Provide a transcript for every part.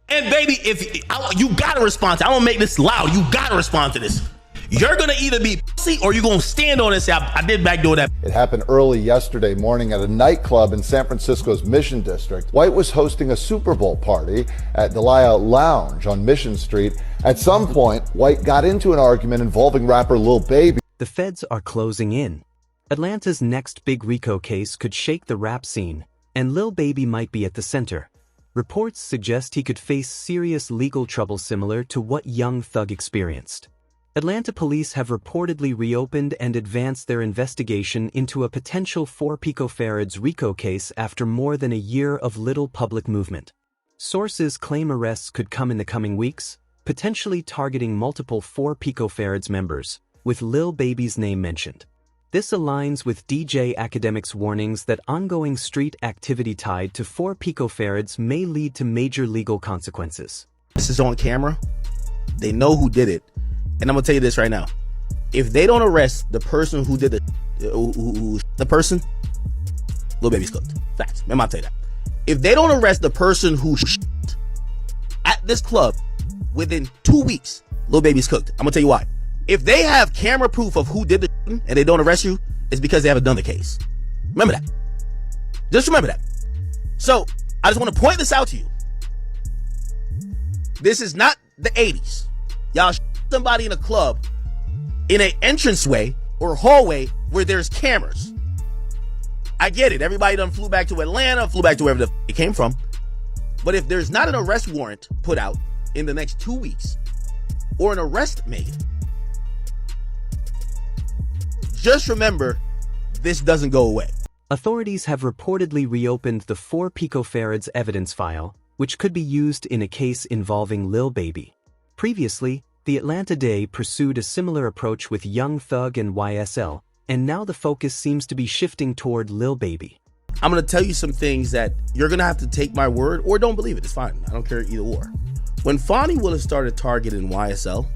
And baby, you gotta respond to it. I'm gonna make this loud. You gotta respond to this. You're gonna either be pussy or you're gonna stand on it and say, I did backdoor that. It happened early yesterday morning at a nightclub in San Francisco's Mission District. White was hosting a Super Bowl party at Delia Lounge on Mission Street. At some point, White got into an argument involving rapper Lil Baby. The feds are closing in. Atlanta's next big RICO case could shake the rap scene, and Lil Baby might be at the center. Reports suggest he could face serious legal trouble similar to what Young Thug experienced. Atlanta police have reportedly reopened and advanced their investigation into a potential 4 picofarads RICO case after more than a year of little public movement. Sources claim arrests could come in the coming weeks, potentially targeting multiple 4 picofarads members, with Lil Baby's name mentioned. This aligns with DJ Academic's warnings that ongoing street activity tied to 4 picofarads may lead to major legal consequences. This is on camera. They know who did it. And I'm gonna tell you this right now. If they don't arrest the person who did the person, Lil Baby's cooked. Facts. I'm gonna tell you that. If they don't arrest the person who at this club within 2 weeks, Lil Baby's cooked. I'm gonna tell you why. If they have camera proof of who did the and they don't arrest you, it's because they haven't done the case. Remember that. Just remember that. So I just want to point this out to you. This is not the 80s. Y'all somebody in a club in an entranceway or hallway where there's cameras. I get it. Everybody done flew back to Atlanta, flew back to wherever the it came from. But if there's not an arrest warrant put out in the next 2 weeks or an arrest made, just remember, this doesn't go away. Authorities have reportedly reopened the 4 picofarads evidence file, which could be used in a case involving Lil Baby. Previously, the Atlanta Day pursued a similar approach with Young Thug and YSL, and now the focus seems to be shifting toward Lil Baby. I'm going to tell you some things that you're going to have to take my word or don't believe it. It's fine. I don't care either or. When Fonnie Willis started targeting YSL,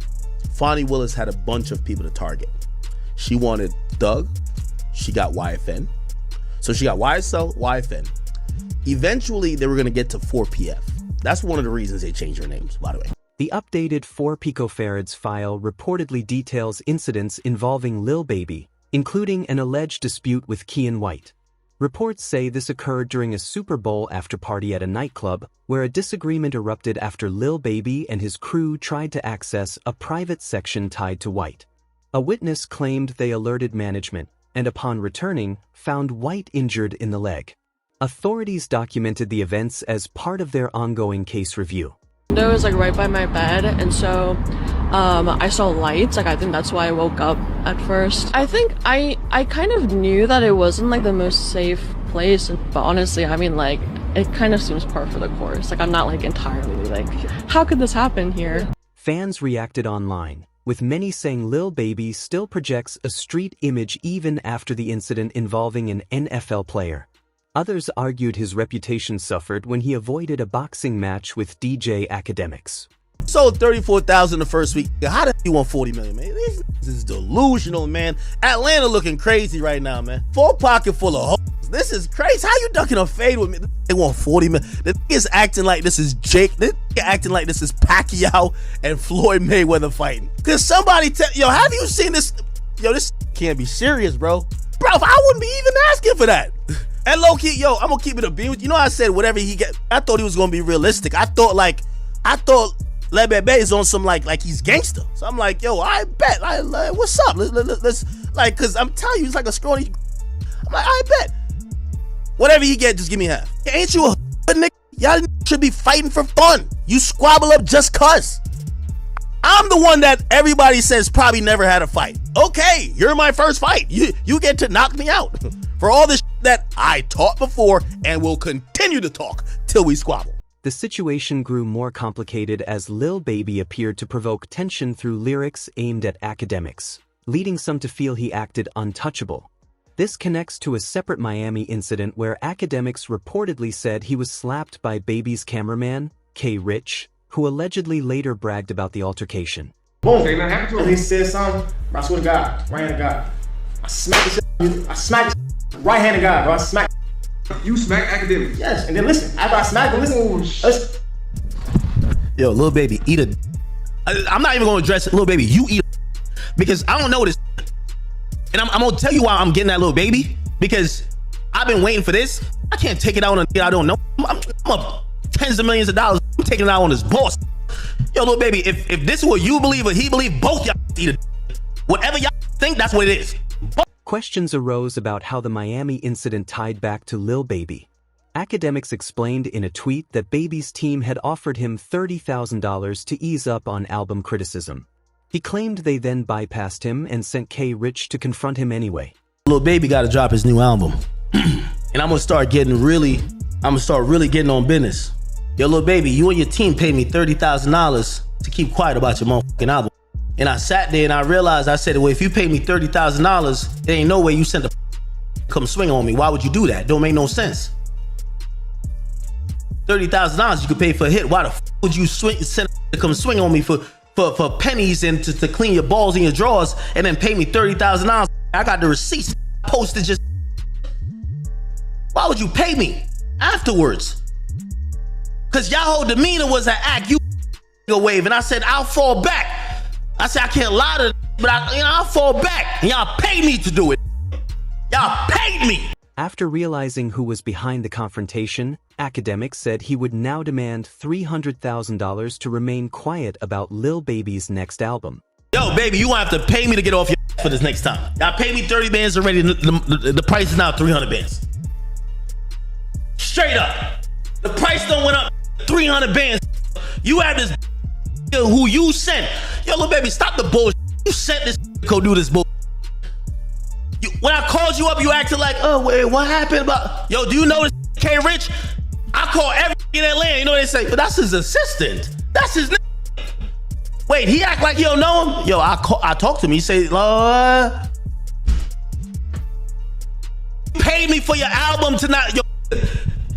Fonnie Willis had a bunch of people to target. She wanted Thug. She got YFN. So she got YSL, YFN. Eventually, they were going to get to 4PF. That's one of the reasons they changed their names, by the way. The updated 4 picofarads file reportedly details incidents involving Lil Baby, including an alleged dispute with Kean White. Reports say this occurred during a Super Bowl after-party at a nightclub, where a disagreement erupted after Lil Baby and his crew tried to access a private section tied to White. A witness claimed they alerted management, and upon returning, found White injured in the leg. Authorities documented the events as part of their ongoing case review. It was like right by my bed, and so I saw lights. Like I think that's why I woke up at first. I think I kind of knew that it wasn't like the most safe place, but honestly, I mean, like it kind of seems par for the course. Like I'm not like entirely like, how could this happen here? Fans reacted online, with many saying Lil Baby still projects a street image even after the incident involving an NFL player. Others argued his reputation suffered when he avoided a boxing match with DJ Academics. Sold 34,000 the first week. How the you want 40 million, man? This is delusional, man. Atlanta looking crazy right now, man. Full pocket full of hoes. This is crazy. How you ducking a fade with me? They want 40 million. The is acting like this is Jake. This acting like this is Pacquiao and Floyd Mayweather fighting. Cause somebody yo, have you seen this? Yo, this can't be serious, bro. Bro, I wouldn't be even asking for that. And low key, yo, I'm gonna keep it a beam. You know, I said whatever he get. I thought he was gonna be realistic. I thought Lil Baby is on some like he's gangster. So I'm like, yo, I bet. What's up? Let's like, cause I'm telling you, he's like a scrawny. I'm like, I bet. Whatever he get, just give me half. Ain't you a nigga? Y'all should be fighting for fun. You squabble up just cuz. I'm the one that everybody says probably never had a fight. Okay, you're my first fight. You get to knock me out for all this that I taught before and will continue to talk till we squabble. The situation grew more complicated as Lil Baby appeared to provoke tension through lyrics aimed at Academics, leading some to feel he acted untouchable. This connects to a separate Miami incident where Academics reportedly said he was slapped by Baby's cameraman, K. Rich, who allegedly later bragged about the altercation. Boom. And he said something, I swear to God, right hand of God. I smacked the right hand of God, bro. I smacked. You smacked Academics? Yes, and then listen, after I smacked him, listen. Yo, Lil Baby, eat a. I'm not even gonna address it. Lil Baby, you eat a, because I don't know this. And I'm gonna tell you why I'm getting that Lil Baby, because I've been waiting for this. I can't take it out on a nigga I don't know. I'm up tens of millions of dollars. I'm taking it out on this boss. Yo, Lil Baby, if this is what you believe or he believe, both y'all eat a. Whatever y'all think, that's what it is. Questions arose about how the Miami incident tied back to Lil Baby. Academics explained in a tweet that Baby's team had offered him $30,000 to ease up on album criticism. He claimed they then bypassed him and sent K. Rich to confront him anyway. Lil Baby got to drop his new album. And I'm gonna start really getting on business. Yo, Lil Baby, you and your team paid me $30,000 to keep quiet about your motherfucking album. And I sat there and I realized, I said, well, if you paid me $30,000, there ain't no way you sent a come swing on me. Why would you do that? Don't make no sense. $30,000 you could pay for a hit. Why the would you send to come swing on me for pennies and to clean your balls in your drawers and then pay me $30,000? I got the receipts posted just. Why would you pay me afterwards? Cause y'all whole demeanor was an act. You a wave, and I said I'll fall back. I said I can't lie to, but I'll fall back, and y'all paid me to do it. Y'all paid me. After realizing who was behind the confrontation, Academics said he would now demand $300,000 to remain quiet about Lil Baby's next album. Yo, baby, you won't have to pay me to get off your for this next time. Y'all paid me 30 bands already. The price is now 300 bands. Straight up. The price done went up 300 bands. You have this who you sent. Yo, Lil Baby, stop the bullshit. You sent this to go do this bullshit. When I called you up, you acted like, oh, wait, what happened about? Yo, do you know this K. Rich? I call every in Atlanta. You know what they say? But that's his assistant. That's his name. Wait, he act like you don't know him? Yo, I talked to him. He say, Lord, pay me for your album tonight. Yo,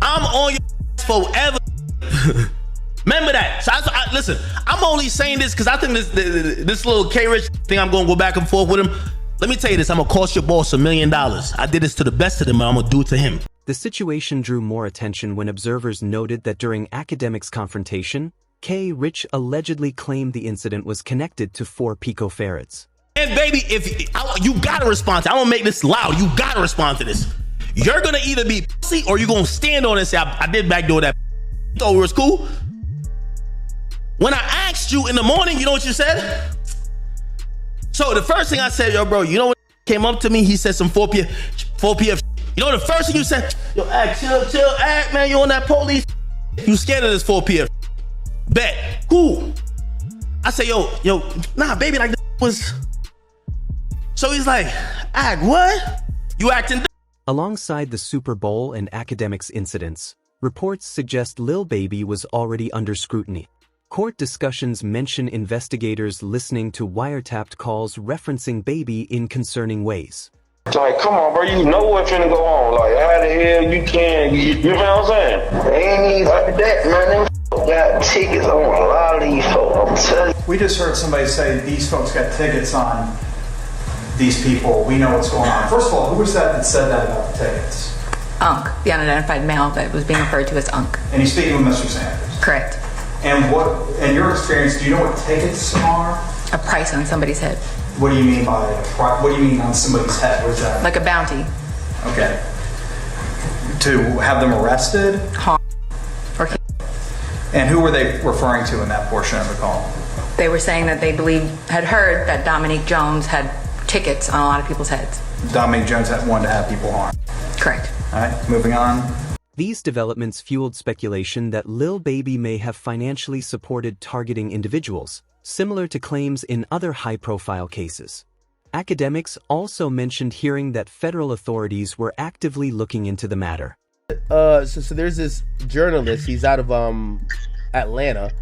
I'm on your forever. Remember that. So listen, I'm only saying this because I think this little K. Rich thing, I'm going to go back and forth with him. Let me tell you this, I'm going to cost your boss $1 million. I did this to the best of them, and I'm going to do it to him. The situation drew more attention when observers noted that during Academics' confrontation, K. Rich allegedly claimed the incident was connected to 4 picofarads. And baby, you got to respond to it. I don't make this loud. You got to respond to this. You're going to either be pussy or you're going to stand on it and say, I did backdoor that. You thought it was cool? When I asked you in the morning, you know what you said? So the first thing I said, yo, bro, you know what came up to me? He said some 4 PF. You know the first thing you said? Yo, act, chill, act, man. You on that police? You scared of this 4 PF? Bet. Cool. I say, yo, nah, baby, like this was. So he's like, act, what? You acting. Alongside the Super Bowl and Academics incidents, reports suggest Lil Baby was already under scrutiny. Court discussions mention investigators listening to wiretapped calls referencing Baby in concerning ways. Like, come on, bro, you know what's finna go on. Like, how the hell you can, you know what I'm saying? They ain't even like that, man. Them got tickets on a lot of these folks, I'm telling you. We just heard somebody say these folks got tickets on these people. We know what's going on. First of all, who was that said that about the tickets? Unc, the unidentified male that was being referred to as Unc. And he's speaking with Mr. Sanders. Correct. And what, in your experience, do you know what tickets are? A price on somebody's head. What do you mean by what do you mean on somebody's head? What is that? Like a bounty. Okay. To have them arrested? Harm. Or and who were they referring to in that portion of the call? They were saying that they had heard that Dominique Jones had tickets on a lot of people's heads. Dominique Jones had wanted to have people harmed. Correct. All right, moving on. These developments fueled speculation that Lil Baby may have financially supported targeting individuals, similar to claims in other high-profile cases. Academics also mentioned hearing that federal authorities were actively looking into the matter. So there's this journalist. He's out of Atlanta.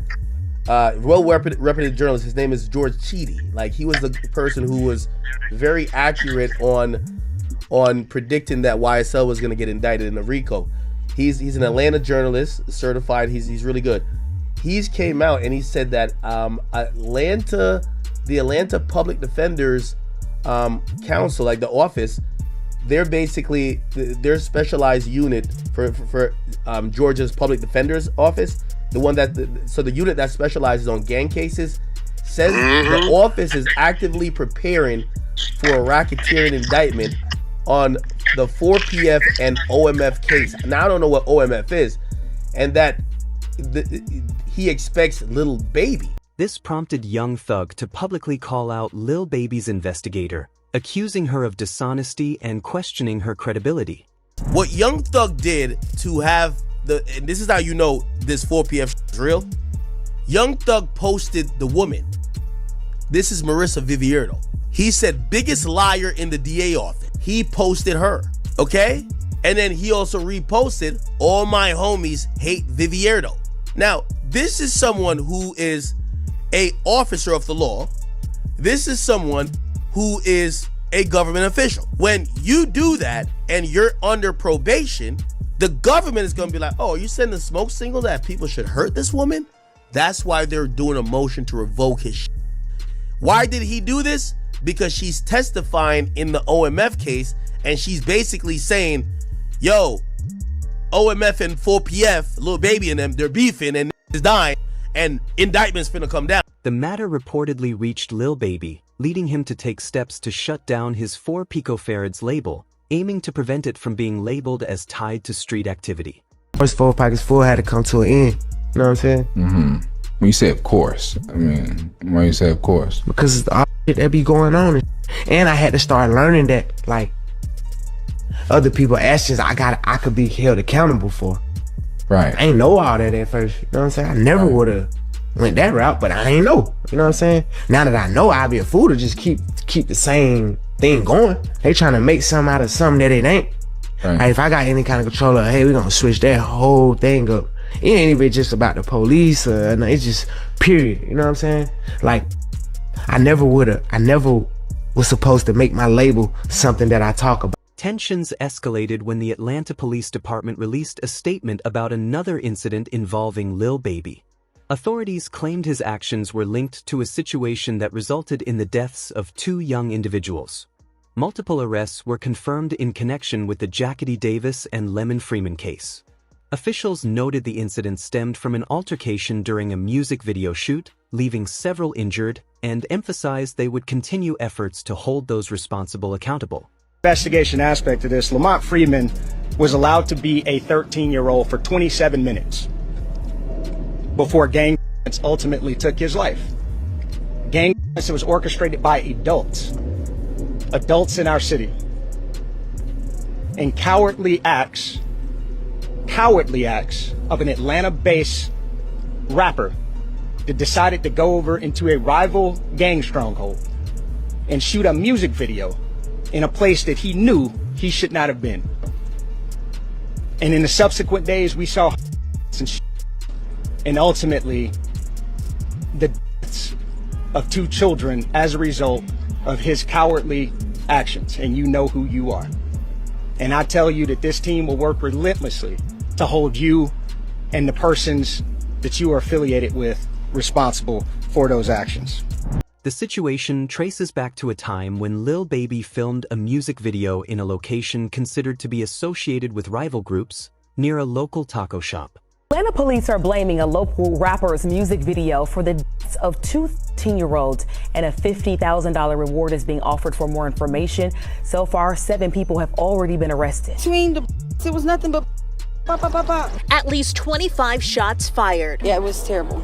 Well-reputed journalist. His name is George Cheedy. Like, he was the person who was very accurate on predicting that YSL was going to get indicted in the RICO. He's an Atlanta journalist, certified. He's really good. He's came out and he said that the Atlanta Public Defenders Council, like the office, they're basically their specialized unit for Georgia's Public Defender's Office. the one that, so the unit that specializes on gang cases, says the office is actively preparing for a racketeering indictment on the 4PF and OMF case. Now, I don't know what OMF is, and that he expects Lil Baby. This prompted Young Thug to publicly call out Lil Baby's investigator, accusing her of dishonesty and questioning her credibility. What Young Thug did to have and this is how you know this 4PF is real. Young Thug posted the woman. This is Marissa Vivierdo. He said, biggest liar in the DA office. He posted her, okay? And then he also reposted, all my homies hate Vivierdo. Now, this is someone who is a officer of the law. This is someone who is a government official. When you do that and you're under probation, the government is gonna be like, oh, you sending a smoke signal that people should hurt this woman? That's why they're doing a motion to revoke his shit. Why did he do this? Because she's testifying in the OMF case, and she's basically saying, yo, OMF and 4PF, Lil Baby and them, they're beefing and is dying, and indictment's finna come down. The matter reportedly reached Lil Baby, leading him to take steps to shut down his 4 picofarads label, aiming to prevent it from being labeled as tied to street activity. First 4 pockets full had to come to an end. You know what I'm saying? When you say of course, I mean, why you say of course? Because it's all shit that be going on. And I had to start learning that, like, other people's actions I could be held accountable for. Right. I ain't know all that at first. You know what I'm saying? I never would have went that route, but I ain't know. You know what I'm saying? Now that I know, I'll be a fool to just keep the same thing going. They trying to make something out of something that it ain't. Right. Like, if I got any kind of control of, hey, we're gonna switch that whole thing up. It ain't even just about the police, it's just period. You know what I'm saying? Like, I never was supposed to make my label something that I talk about. Tensions escalated when the Atlanta Police Department released a statement about another incident involving Lil Baby. Authorities claimed his actions were linked to a situation that resulted in the deaths of 2 young individuals. Multiple arrests were confirmed in connection with the Jackety Davis and Lemon Freeman case. Officials noted the incident stemmed from an altercation during a music video shoot, leaving several injured, and emphasized they would continue efforts to hold those responsible accountable. Investigation aspect of this, Lamont Freeman was allowed to be a 13-year-old for 27 minutes before gang violence ultimately took his life. Gang violence was orchestrated by adults in our city, and cowardly acts of an Atlanta-based rapper that decided to go over into a rival gang stronghold and shoot a music video in a place that he knew he should not have been. And in the subsequent days, we saw and ultimately the deaths of 2 children as a result of his cowardly actions. And you know who you are. And I tell you that this team will work relentlessly to hold you and the persons that you are affiliated with responsible for those actions. The situation traces back to a time when Lil Baby filmed a music video in a location considered to be associated with rival groups near a local taco shop. Atlanta police are blaming a local rapper's music video for the deaths of 2 13-year-olds, and a $50,000 reward is being offered for more information. So far, 7 people have already been arrested. It was nothing but At least 25 shots fired. Yeah, it was terrible.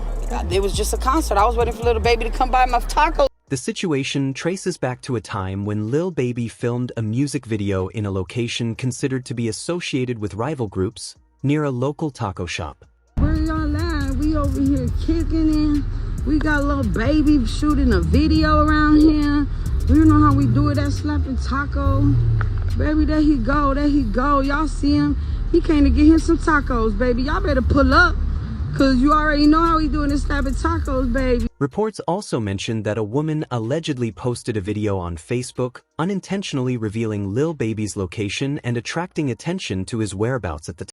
It was just a concert. I was waiting for Lil Baby to come buy my taco. The situation traces back to a time when Lil Baby filmed a music video in a location considered to be associated with rival groups near a local taco shop. Where y'all at? We over here kicking in. We got Lil Baby shooting a video around here. We know how we do it, that slapping taco. Baby, there he go, there he go. Y'all see him? He came to get him some tacos, baby. Y'all better pull up, cause you already know how he doing this slapping tacos, baby. Reports also mentioned that a woman allegedly posted a video on Facebook, unintentionally revealing Lil Baby's location and attracting attention to his whereabouts at the time.